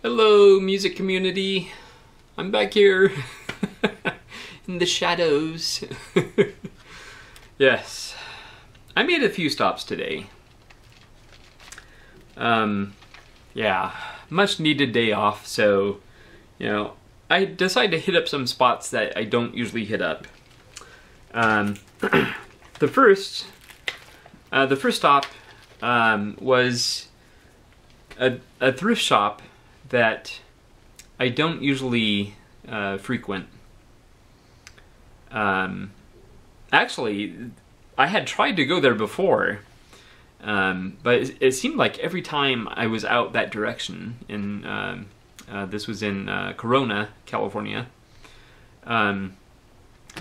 Hello, music community. I'm back here in the shadows. Yes, I made a few stops today. Yeah, much needed day off, so, I decided to hit up some spots that I don't usually hit up. The first stop was a thrift shop that I don't usually frequent. Actually, I had tried to go there before, but it seemed like every time I was out that direction, this was in Corona, California,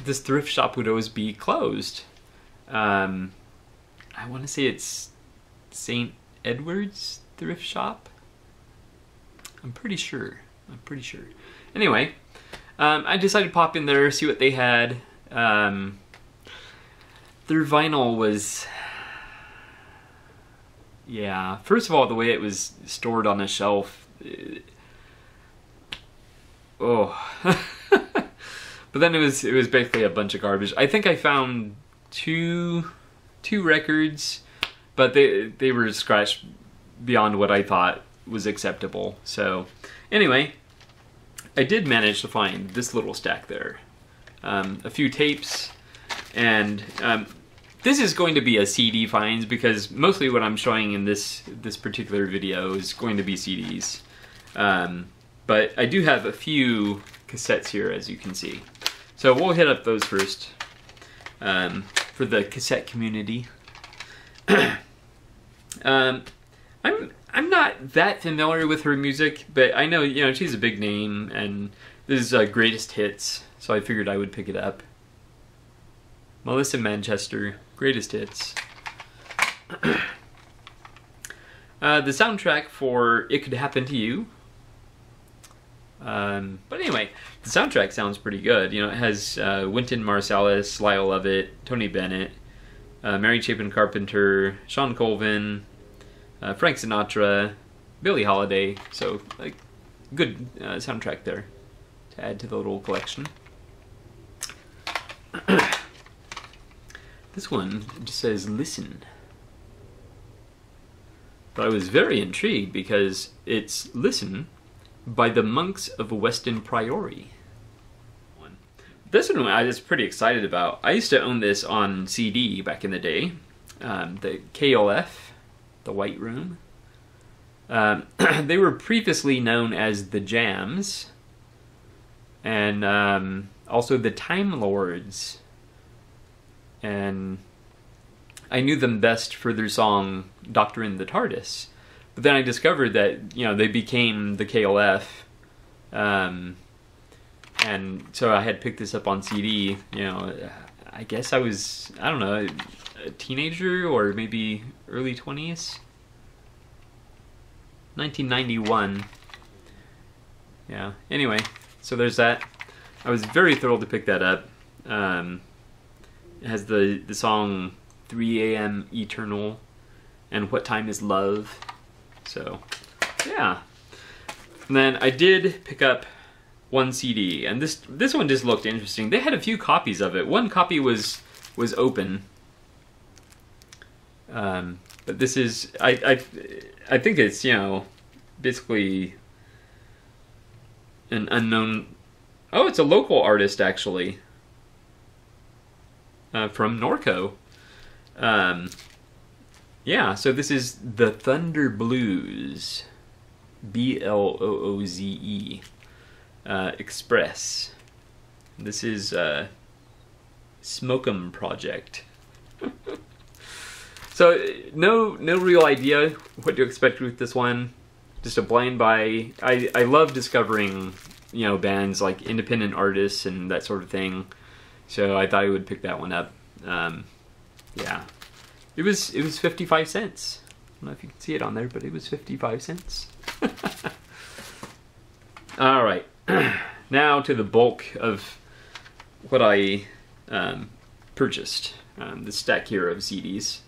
this thrift shop would always be closed. I want to say it's St. Edward's thrift shop. I'm pretty sure. Anyway, I decided to pop in there, see what they had. Their vinyl was... Yeah, first of all, the way it was stored on a shelf... But then it was basically a bunch of garbage. I think I found two records, but they were scratched beyond what I thought was acceptable. So anyway, I did manage to find this little stack there. A few tapes, and this is going to be a CD finds because mostly what I'm showing in this particular video is going to be CDs. But I do have a few cassettes here, as you can see. So we'll hit up those first for the cassette community. I'm not that familiar with her music, but I know, she's a big name, and this is Greatest Hits, so I figured I would pick it up. Melissa Manchester, Greatest Hits. The soundtrack for It Could Happen to You. But anyway, the soundtrack sounds pretty good. It has Wynton Marsalis, Lyle Lovett, Tony Bennett, Mary Chapin Carpenter, Sean Colvin, Frank Sinatra, Billie Holiday, so like good soundtrack there to add to the little collection. This one just says listen. But I was very intrigued because it's Listen by the Monks of Weston Priory. This one I was pretty excited about. I used to own this on CD back in the day. The KLF. The White Room. They were previously known as the Jams, and also the Time Lords. And I knew them best for their song Doctor in the TARDIS. But then I discovered that, they became the KLF. And so I had picked this up on CD. I guess I was, I don't know, a teenager or maybe early 20s. 1991. Yeah, anyway, so there's that. I was very thrilled to pick that up. It has the song 3 a.m. Eternal and What Time is Love. So, yeah. And then I did pick up one CD, and this one just looked interesting. They had a few copies of it. One copy was open. But this is, I think it's, basically an unknown... Oh, it's a local artist, actually. From Norco. Yeah, so this is The Thunder Blues. Blooze. Express. This is Smoke'em Project. So no real idea what to expect with this one. Just a blind buy. I love discovering bands like independent artists and that sort of thing. So I thought I would pick that one up. Yeah, it was 55 cents. I don't know if you can see it on there, but it was 55 cents. All right, now to the bulk of what I purchased. This stack here of CDs.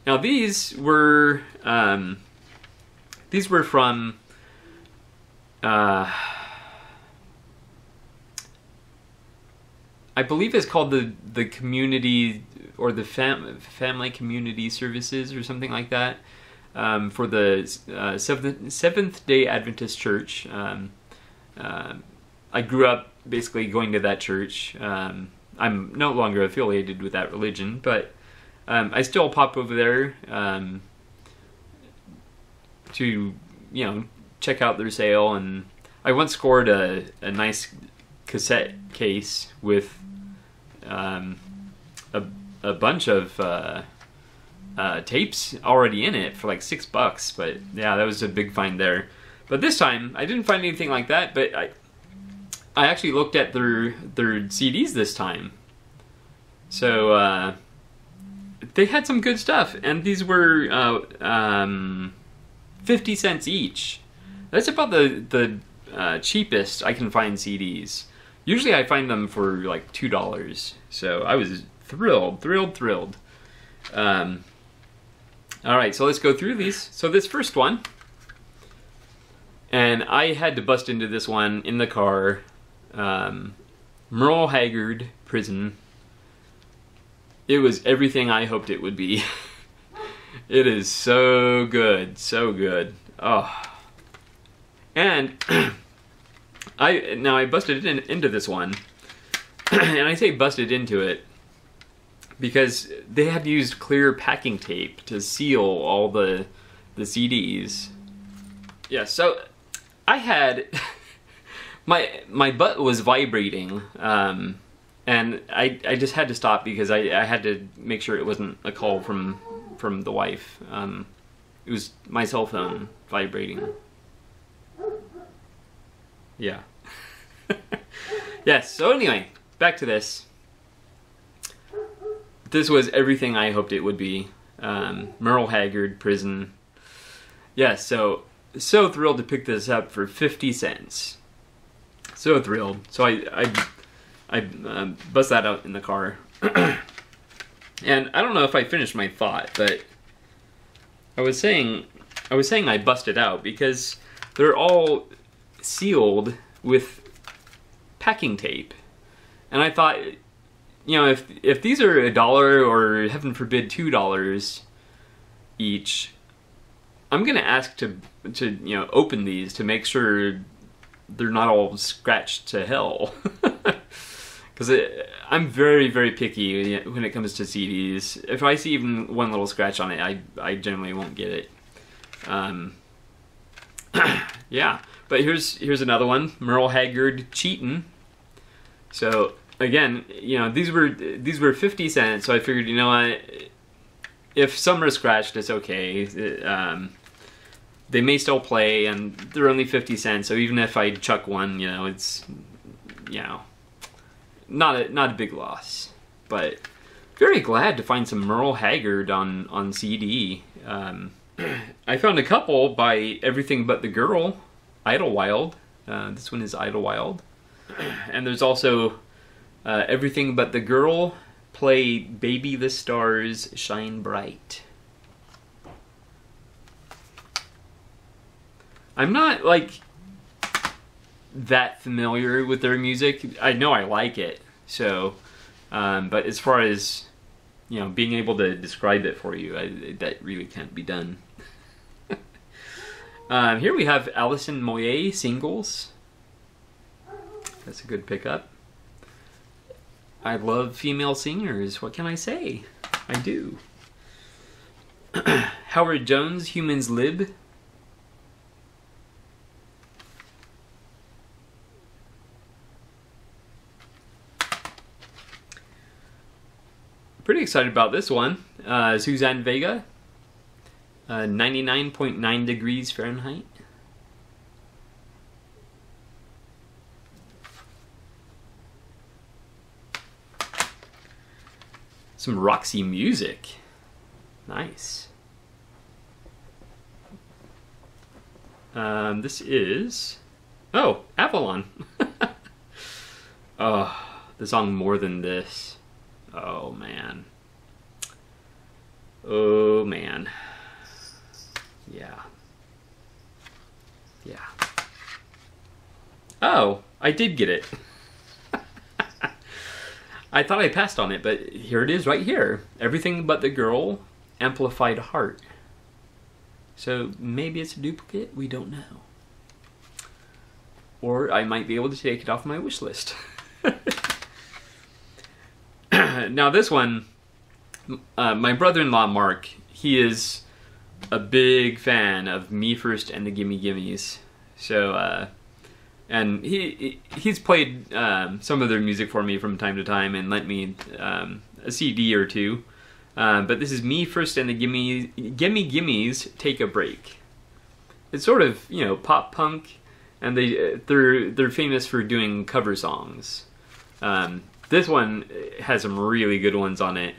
Now these were from I believe it's called the community or the family community services or something like that, for the Seventh Day Adventist Church. I grew up basically going to that church. I'm no longer affiliated with that religion, but I still pop over there to, you know, check out their sale. And I once scored a nice cassette case with a bunch of tapes already in it for like $6. But yeah, that was a big find there. But this time I didn't find anything like that, but I actually looked at their CDs this time. So they had some good stuff, and these were 50 cents each. That's about the cheapest I can find CDs. Usually I find them for like $2. So I was thrilled. Alright, so let's go through these. So this first one, and I had to bust into this one in the car. Merle Haggard, Prison. It was everything I hoped it would be. It is so good, so good. Oh. And I busted into this one, and I say busted into it because they had used clear packing tape to seal all the CDs. Yeah, so I had my butt was vibrating, and I just had to stop because I had to make sure it wasn't a call from the wife. It was my cell phone vibrating. Yeah. Yes, so anyway, back to this. This was everything I hoped it would be. Merle Haggard, Prison. Yes, so thrilled to pick this up for 50 cents. So thrilled. So I bust that out in the car. And I don't know if I finished my thought, but I was saying I busted out because they're all sealed with packing tape. And I thought, you know, if these are $1 or heaven forbid $2 each, I'm gonna ask to you know, open these to make sure they're not all scratched to hell. Because I'm very, very picky when it comes to CDs. If I see even one little scratch on it, I generally won't get it. Yeah, but here's another one, Merle Haggard, Cheatin. So again, you know, these were 50 cents. So I figured, you know what, if some are scratched, it's okay. They may still play, and they're only 50 cents. So even if I chuck one, you know, it's, you know, not a big loss. But very glad to find some Merle Haggard on CD. I found a couple by Everything But the Girl, Idlewild. This one is Idlewild. And there's also Everything But the Girl, play Baby the Stars Shine Bright. I'm not like that familiar with their music. I know I like it, so but as far as, you know, being able to describe it for you, that really can't be done. Here we have Alison Moyet, Singles. That's a good pickup. I love female singers. What can I say? I do. Howard Jones, Humans Lib. Pretty excited about this one. Suzanne Vega, 99.9 degrees Fahrenheit. Some Roxy music. Nice. This is... Oh, Avalon. Oh, the song More Than This. Oh, man. Oh, man. Yeah. Yeah. Oh, I did get it. I thought I passed on it, but here it is right here. Everything But the Girl, Amplified Heart. So maybe it's a duplicate, we don't know. Or I might be able to take it off my wish list. Now this one, my brother-in-law Mark, he is a big fan of Me First and the Gimme Gimmes. So, and he's played some of their music for me from time to time and lent me a CD or two. But this is Me First and the Gimme Gimmes Take a Break. It's sort of, you know, pop punk, and they're famous for doing cover songs. This one has some really good ones on it.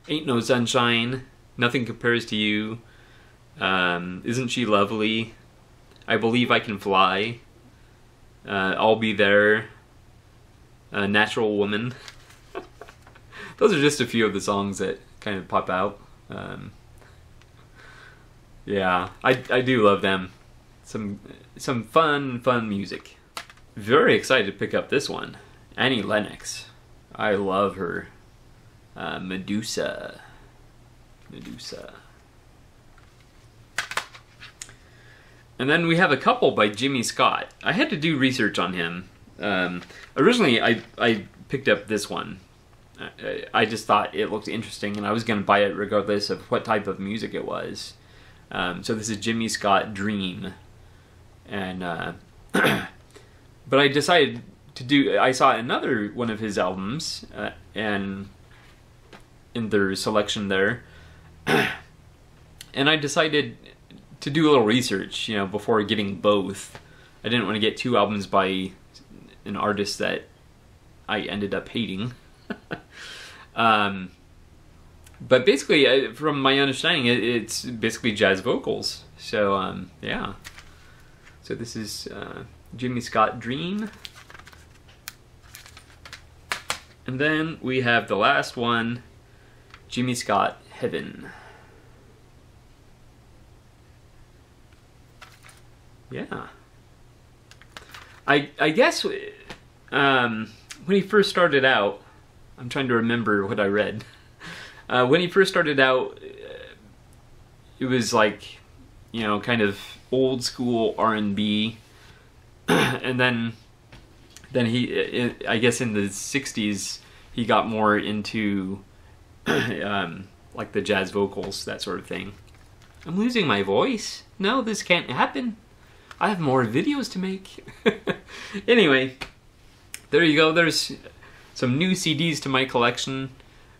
Ain't No Sunshine, Nothing Compares to You, Isn't She Lovely, I Believe I Can Fly, I'll Be There, Natural Woman. Those are just a few of the songs that kind of pop out. Yeah, I do love them. Some fun music. Very excited to pick up this one. Annie Lennox. I love her. Medusa. And then we have a couple by Jimmy Scott. I had to do research on him. Originally, I picked up this one. I just thought it looked interesting, and I was going to buy it regardless of what type of music it was. So this is Jimmy Scott Dream. And but I decided to do. I saw another one of his albums, and in their selection there, and I decided to do a little research, you know, before getting both. I didn't want to get two albums by an artist that I ended up hating. But basically, from my understanding, it's basically jazz vocals. So yeah. So this is Jimmy Scott Dream. And then we have the last one, Jimmy Scott Heaven. Yeah. I guess when he first started out, I'm trying to remember what I read. When he first started out, it was like, you know, kind of old school R&B, and then he, I guess in the 60s, he got more into like the jazz vocals, that sort of thing. I'm losing my voice. No, this can't happen. I have more videos to make. Anyway, there you go. There's some new CDs to my collection.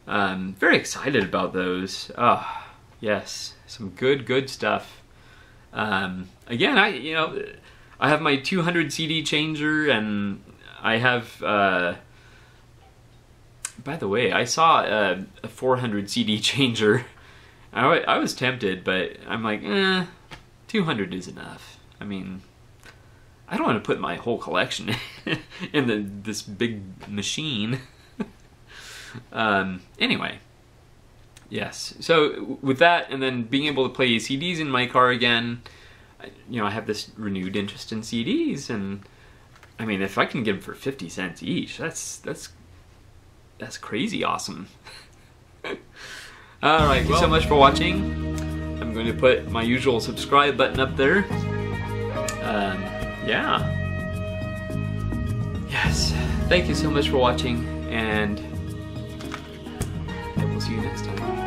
Very excited about those. Ah, yes, some good stuff. Again, I have my 200 CD changer, and I have. By the way, I saw a 400 CD changer. I was tempted, but I'm like, 200 is enough. I mean, I don't want to put my whole collection in this big machine. Anyway, yes. So with that, and then being able to play CDs in my car again, you know, I have this renewed interest in CDs, and I mean, if I can get them for 50 cents each, that's crazy awesome. All right, thank you so much for watching. I'm going to put my usual subscribe button up there. Yeah. Yes. Thank you so much for watching, and I will see you next time.